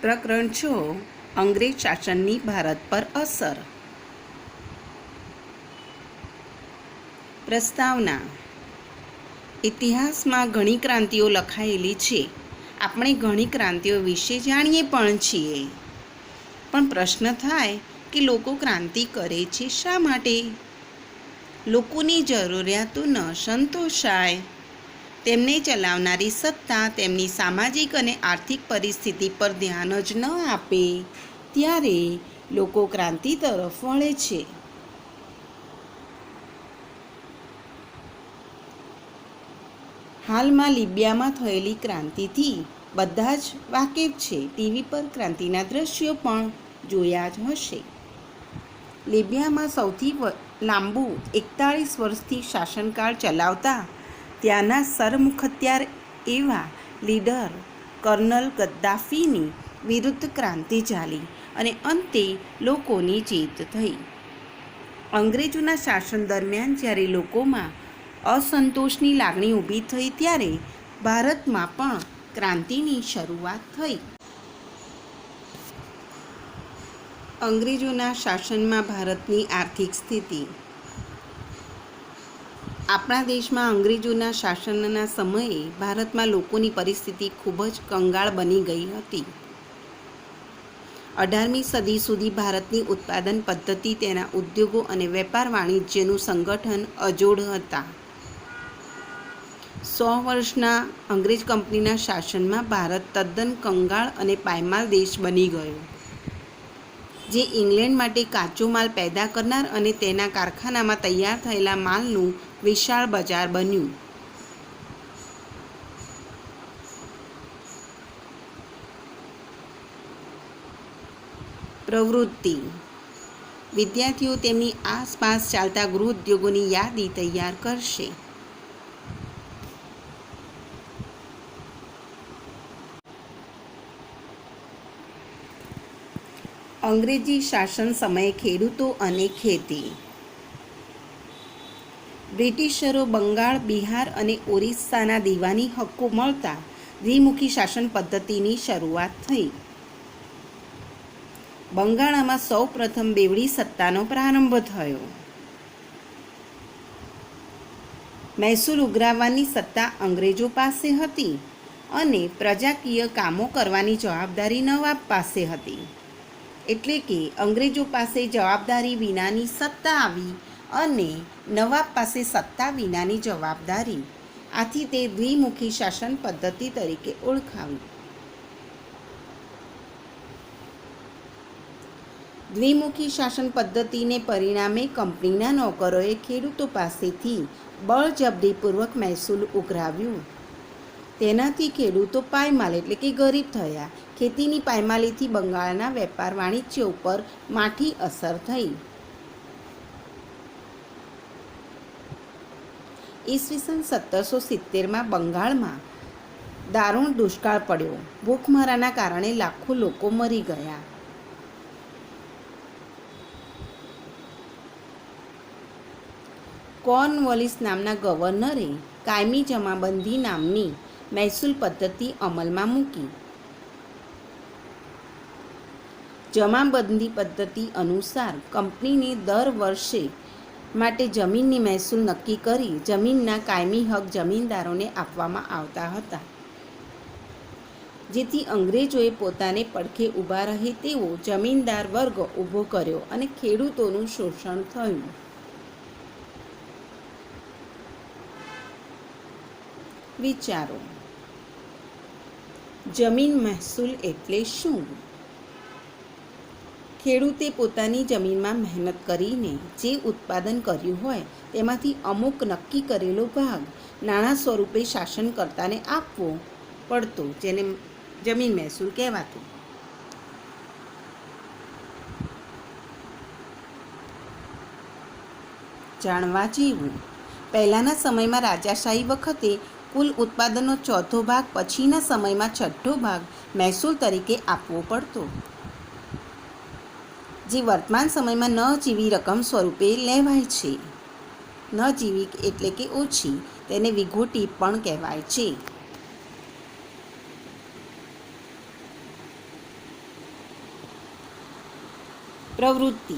પ્રકરણ 6 અંગ્રેજ શાસનની ભારત પર અસર. પ્રસ્તાવના. ઇતિહાસમાં ઘણી ક્રાંતિઓ લખાયેલી છે. આપણે ઘણી ક્રાંતિઓ વિશે જાણીએ પણ છીએ. પણ પ્રશ્ન થાય કે લોકો ક્રાંતિ કરે છે શા માટે? લોકોની જરૂરિયાતો ન સંતોષાય, તેમને ચલાવનારી સત્તા તેમની સામાજિક અને આર્થિક પરિસ્થિતિ પર ધ્યાન જ ન આપે ત્યારે લોકો ક્રાંતિ તરફ વળે છે. હાલમાં લિબિયામાં થયેલી ક્રાંતિથી બધા જ વાકેફ છે. ટીવી પર ક્રાંતિના દ્રશ્યો પણ જોયા જ હશે. લિબિયામાં સૌથી લાંબુ 41 વર્ષથી શાસનકાળ ચલાવતા ત્યાંના સરમુખત્યાર એવા લીડર કર્નલ ગદ્દાફીની વિરુદ્ધ ક્રાંતિ ચાલી અને અંતે લોકોની જીત થઈ. અંગ્રેજોના શાસન દરમિયાન જ્યારે લોકોમાં અસંતોષની લાગણી ઊભી થઈ ત્યારે ભારતમાં પણ ક્રાંતિની શરૂઆત થઈ. અંગ્રેજોના શાસનમાં ભારતની આર્થિક સ્થિતિ. આપણા દેશમાં અંગ્રેજોના શાસનના સમયે ભારતમાં લોકોની પરિસ્થિતિ ખૂબ જ કંગાળ બની ગઈ હતી. 18મી સદી સુધી ભારતની ઉત્પાદન પદ્ધતિ, તેના ઉદ્યોગો અને વેપાર વાણિજ્યનું સંગઠન અજોડ હતા. 100 વર્ષના અંગ્રેજ કંપનીના શાસનમાં ભારત તદ્દન કંગાળ અને પાયમાલ દેશ બની ગયો, જે ઇંગ્લેન્ડ માટે કાચો માલ પેદા કરનાર અને તેના કારખાનામાં તૈયાર થયેલા માલનું વિશાળ બજાર બન્યું. પ્રવૃત્તિ. વિદ્યાર્થીઓ તેમની આસપાસ ચાલતા ગૃહ ઉદ્યોગોની યાદી તૈયાર કરશે. અંગ્રેજી શાસન સમયે ખેડૂતો અને ખેતી. બ્રિટિશરો બંગાળ, બિહાર અને ઓરિસ્સાના દીવાની હક્કો મળતા દ્વિમુખી શાસન પદ્ધતિની શરૂઆત થઈ. બંગાળમાં સૌ પ્રથમ બેવડી સત્તાનો પ્રારંભ થયો. મહેસૂલ ઉઘરાવવાની સત્તા અંગ્રેજો પાસે હતી અને પ્રજાકીય કામો કરવાની જવાબદારી નવાબ પાસે હતી. એટલે કે અંગ્રેજો પાસે જવાબદારી વિનાની સત્તા આવી અને નવાબ પાસે સત્તા વિનાની જવાબદારી. આથી તે દ્વિમુખી શાસન પદ્ધતિ તરીકે ઓળખાવી. દ્વિમુખી શાસન પદ્ધતિને પરિણામે કંપનીના નોકરોએ ખેડૂતો પાસેથી બળજબરીપૂર્વક મહેસૂલ ઉઘરાવ્યું. તેનાથી ખેડૂતો પાયમાલ એટલે કે ગરીબ થયા. ખેતીની પાયમાલીથી બંગાળના વેપાર વાણિજ્ય ઉપર માઠી અસર થઈ. ઈસવીસન 1770માં બંગાળમાં દારૂણ દુષ્કાળ પડ્યો. ભૂખમરાના કારણે લાખો લોકો મરી ગયા. કોર્નવોલિસ નામના ગવર્નરે કાયમી જમાબંધી નામની મહેસૂલ પદ્ધતિ અમલમાં મૂકી. જમાબંધી પદ્ધતિ અનુસાર કંપનીને દર વર્ષે માટે જમીનની મહેસૂલ નક્કી કરી જમીનના કાયમી હક જમીનદારોને આપવામાં આવતા હતા, જેથી અંગ્રેજોએ પોતાને પડખે ઊભા રહે તેવો જમીનદાર વર્ગ ઊભો કર્યો અને ખેડૂતોનું શોષણ થયું. વિચારો. જમીન મહેસૂલ એટલે શું? ખેડૂતે પોતાની જમીનમાં મહેનત કરીને જે ઉત્પાદન કર્યું હોય તેમાંથી અમુક નક્કી કરેલો ભાગ નાણાં સ્વરૂપે શાસનકર્તાને આપવો પડતો, જેને જમીન મહેસૂલ કહેવાતું. જાણવા જેવું. પહેલાંના સમયમાં રાજાશાહી વખતે કુલ ઉત્પાદનનો ચોથો ભાગ, પછીના સમયમાં છઠ્ઠો ભાગ મહેસૂલ તરીકે આપવો પડતો, જે વર્તમાન સમયમાં નજીવી રકમ સ્વરૂપે લેવાય છે. નજીવી એટલે કે ઓછી, તેને વિઘોટી પણ કહેવાય છે. પ્રવૃત્તિ.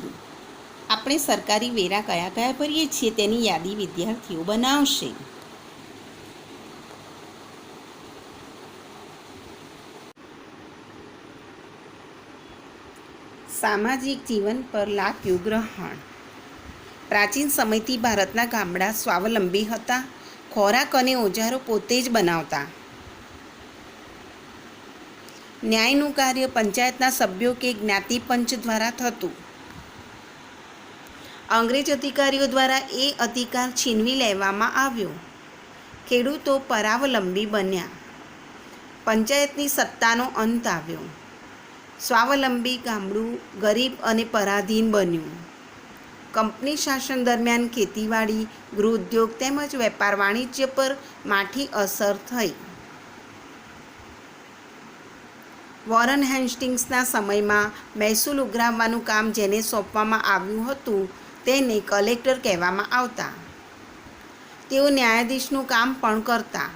આપણે સરકારી વેરા કયા કયા ભરીએ છીએ તેની યાદી વિદ્યાર્થીઓ બનાવશે. સામાજિક જીવન પર લાગ્યું ગ્રહણ. પ્રાચીન સમયથી ભારતના ગામડા સ્વાવલંબી હતા. ખોરાક અને ઓજારો પોતે જ બનાવતા. ન્યાયનું કાર્ય પંચાયતના સભ્યો કે જ્ઞાતિપંચ દ્વારા થતું. અંગ્રેજ અધિકારીઓ દ્વારા એ અધિકાર છીનવી લેવામાં આવ્યો. ખેડૂતો પરાવલંબી બન્યા. પંચાયતની સત્તાનો અંત આવ્યો. સ્વાવલંબી ગામડું ગરીબ અને પરાધીન બન્યું. કંપની શાસન દરમિયાન ખેતીવાડી, ગૃહ ઉદ્યોગ તેમજ વેપાર વાણિજ્ય પર માઠી અસર થઈ. વોરન હેસ્ટિંગ્સના સમયમાં મહેસૂલ ઉઘરાવવાનું કામ જેને સોંપવામાં આવ્યું હતું તેને કલેક્ટર કહેવામાં આવતા. તેઓ ન્યાયાધીશનું કામ પણ કરતા.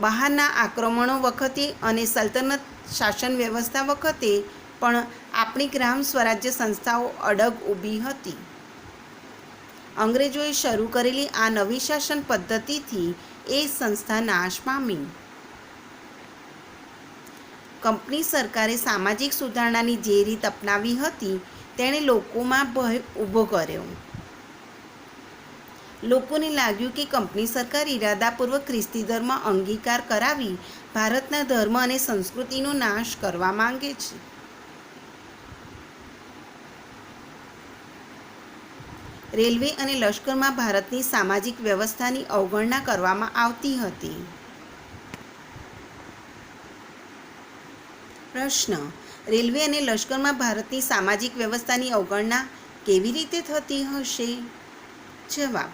બહારના આક્રમણો વખતે અને સલ્તનત શાસન વ્યવસ્થા વખતે પણ આપણી ગ્રામ સ્વરાજ્ય સંસ્થાઓ અડગ ઊભી હતી. અંગ્રેજોએ શરૂ કરેલી આ નવી શાસન પદ્ધતિથી એ સંસ્થા નાશ પામી. કંપની સરકારે સામાજિક સુધારણાની જે રીત અપનાવી હતી તેણે લોકોમાં ભય ઊભો કર્યો. લોકોને લાગ્યું કે કંપની સરકાર ઇરાદાપૂર્વક ખ્રિસ્તી ધર્મ અંગીકાર કરાવી ભારતના ધર્મ અને સંસ્કૃતિનો નાશ કરવા માંગે છે. રેલવે અને લશ્કરમાં ભારતની સામાજિક વ્યવસ્થાની અવગણના કરવામાં આવતી હતી. પ્રશ્ન: રેલવે અને લશ્કરમાં ભારતની સામાજિક વ્યવસ્થાની અવગણના કેવી રીતે થતી હશે? જવાબ: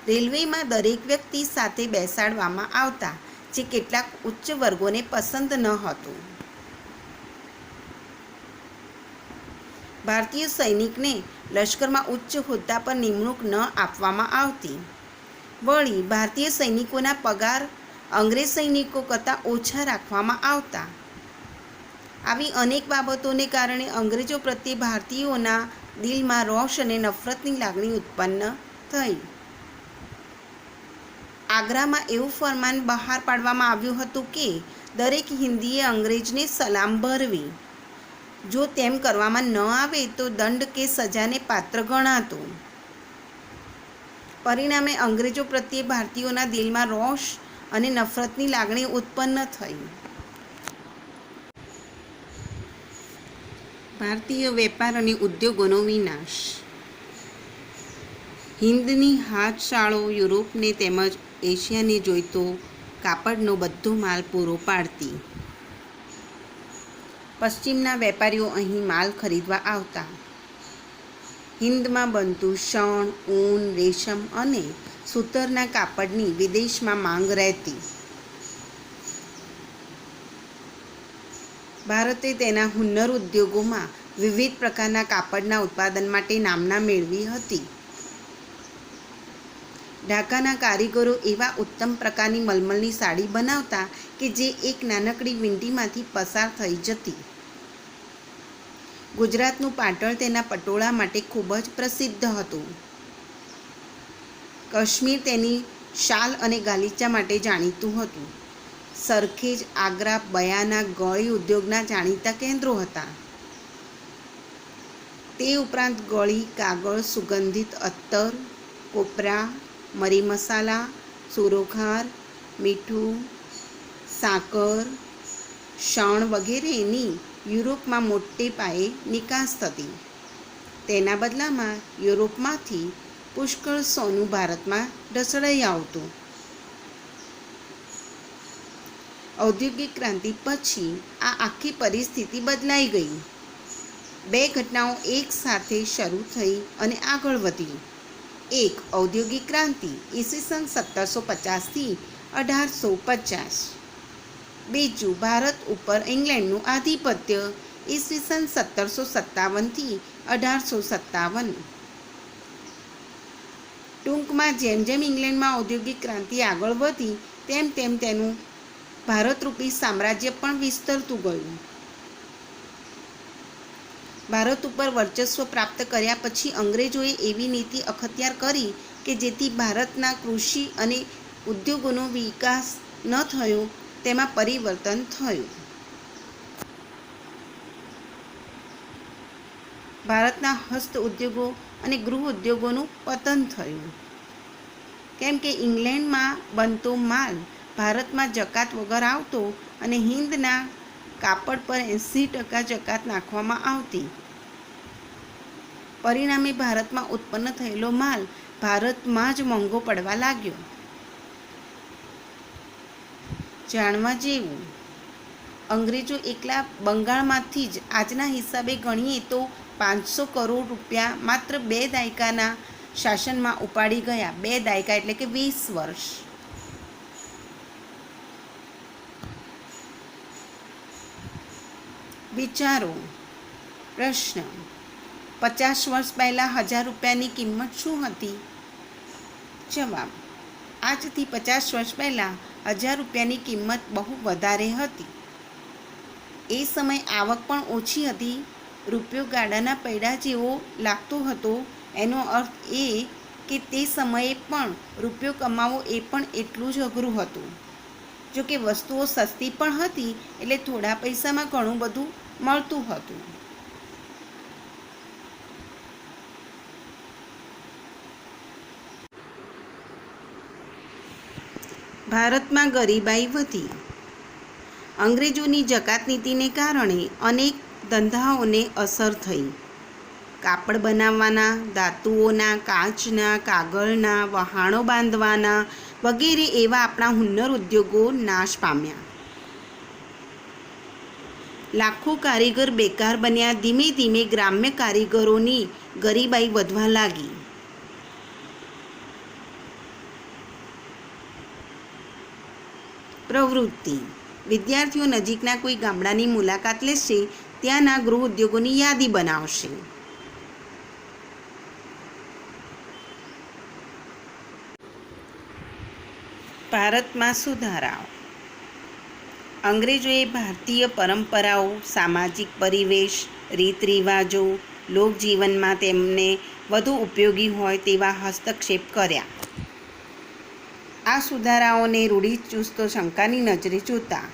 રેલવેમાં દરેક વ્યક્તિ સાથે બેસાડવામાં આવતા, જે કેટલાક ઉચ્ચ વર્ગોને પસંદ ન હતું. ભારતીય સૈનિકને લશ્કરમાં ઉચ્ચ હોદ્દા પર નિમણૂક ન આપવામાં આવતી. વળી ભારતીય સૈનિકોના પગાર અંગ્રેજ સૈનિકો કરતાં ઓછા રાખવામાં આવતા. આવી અનેક બાબતોને કારણે અંગ્રેજો પ્રત્યે ભારતીયોના દિલમાં રોષ અને નફરતની લાગણી ઉત્પન્ન થઈ. આગ્રામાં એવું ફરમાન બહાર પાડવામાં આવ્યું હતું કે દરેક હિન્દીએ અંગ્રેજને સલામ ભરવી. જો તેમ કરવામાં ન આવે તો દંડ કે સજાને પાત્ર ગણાતું. પરિણામે અંગ્રેજો પ્રત્યે ભારતીયોના દિલમાં રોષ અને નફરતની લાગણી ઉત્પન્ન થઈ. ભારતીય વેપાર અને ઉદ્યોગોનો વિનાશ. હિન્દની હાથશાળો યુરોપને તેમજ એશિયાને જોઈતો કાપડનો બધો માલ પૂરો પાડતી. પશ્ચિમના વેપારીઓ અહીં માલ ખરીદવા આવતા. હિન્દમાં બનતું શણ, ઊન, રેશમ અને સૂતરના કાપડની વિદેશમાં માંગ રહેતી. ભારતે તેના હુન્નર ઉદ્યોગોમાં વિવિધ પ્રકારના કાપડના ઉત્પાદન માટે નામના મેળવી હતી. ઢાકાના કારીગરો એવા ઉત્તમ પ્રકારની મલમલની સાડી બનાવતા કે જે એક નાનકડી વીંટીમાંથી પસાર થઈ જતી. ગુજરાતનું પાટણ તેના પટોળા માટે ખૂબ જ પ્રસિદ્ધ હતું. કાશ્મીર તેની શાલ અને ગાલીચા માટે જાણીતું હતું. સરખેજ, આગ્રા, બયાના ગળી ઉદ્યોગના જાણીતા કેન્દ્રો હતા. તે ઉપરાંત ગળી, કાગળ, સુગંધિત અત્તર, કોપરા, મરી મસાલા, સુરોખાર, મીઠું, સાકર, શણ વગેરેની યુરોપમાં મોટે પાયે નિકાસ થતી. તેના બદલામાં યુરોપમાંથી પુષ્કળ સોનું ભારતમાં ઢસડાઈ આવતું. ઔદ્યોગિક ક્રાંતિ પછી આ આખી પરિસ્થિતિ બદલાઈ ગઈ. બે ઘટનાઓ એક સાથે શરૂ થઈ અને આગળ વધી. એક, ઔદ્યોગિક ક્રાંતિ ઈસવીસન 1750થી 1850. બીજું, ભારત ઉપર ઇંગ્લેન્ડનું આધિપત્ય ઈસવીસન 1757થી 1857. ટૂંકમાં જેમ જેમ ઇંગ્લેન્ડમાં ઔદ્યોગિક ક્રાંતિ આગળ વધી તેમ તેમ તેનું ભારતરૂપી સામ્રાજ્ય પણ વિસ્તરતું ગયું. ભારત ઉપર વર્ચસ્વ પ્રાપ્ત કર્યા પછી અંગ્રેજોએ એવી નીતિ અખત્યાર કરી કે જેથી ભારતના કૃષિ અને ઉદ્યોગોનો વિકાસ ન થયો, તેમાં પરિવર્તન થયું. ભારતના હસ્ત ઉદ્યોગો અને ગૃહ ઉદ્યોગોનું પતન થયું, કેમ કે ઇંગ્લેન્ડમાં બનતો માલ ભારતમાં જકાત વગર આવતો અને હિંદના કાપડ પર 80% જકાત નાખવામાં આવતી. પરિણામે ભારતમાં ઉત્પન્ન થયેલો માલ ભારતમાં જ મોંઘો પડવા લાગ્યો. જાણવા જેવું, અંગ્રેજો એકલા બંગાળમાંથી જ આજના હિસાબે ગણીએ તો 500 કરોડ રૂપિયા માત્ર 2 દાયકાના શાસનમાં ઉપાડી ગયા. 2 દાયકા એટલે કે 20 વર્ષ. વિચારો. પ્રશ્ન: 50 વર્ષ પહેલાં 1000 રૂપિયાની કિંમત શું હતી? જવાબ: આજથી 50 વર્ષ પહેલાં 1000 રૂપિયાની કિંમત બહુ વધારે હતી. એ સમયે આવક પણ ઓછી હતી. રૂપિયો ગાડાના પૈડા જેવો લાગતો હતો. એનો અર્થ એ કે તે સમયે પણ રૂપિયો કમાવો એ પણ એટલું જ અઘરું હતું. જો કે વસ્તુઓ સસ્તી પણ હતી, એટલે થોડા પૈસામાં ઘણું બધું મળતું હતું. ભારતમાં ગરીબાઈ વધી. અંગ્રેજોની જકાત નીતિને કારણે અનેક ધંધાઓને અસર થઈ. કાપડ બનાવવાના, ધાતુઓના, કાચના, કાગળના, વહાણો બાંધવાના વગેરે એવા આપણા હુન્નર ઉદ્યોગો નાશ પામ્યા. લાખો કારીગર બેકાર બન્યા. ધીમે ધીમે ગ્રામ્ય કારીગરોની ગરીબાઈ વધવા લાગી. પ્રવૃત્તિ: વિદ્યાર્થીઓ નજીકના કોઈ ગામડાની મુલાકાત લેશે, ત્યાંના ગૃહ ઉદ્યોગોની યાદી બનાવશે. ભારતમાં સુધારાઓ. અંગ્રેજોએ ભારતીય પરંપરાઓ, સામાજિક પરિવેશ, રીત રિવાજો, લોકજીવનમાં તેમને વધુ ઉપયોગી હોય તેવા હસ્તક્ષેપ કર્યા. આ સુધારાઓને રૂઢિચુસ્ત શંકાની નજરે જોતા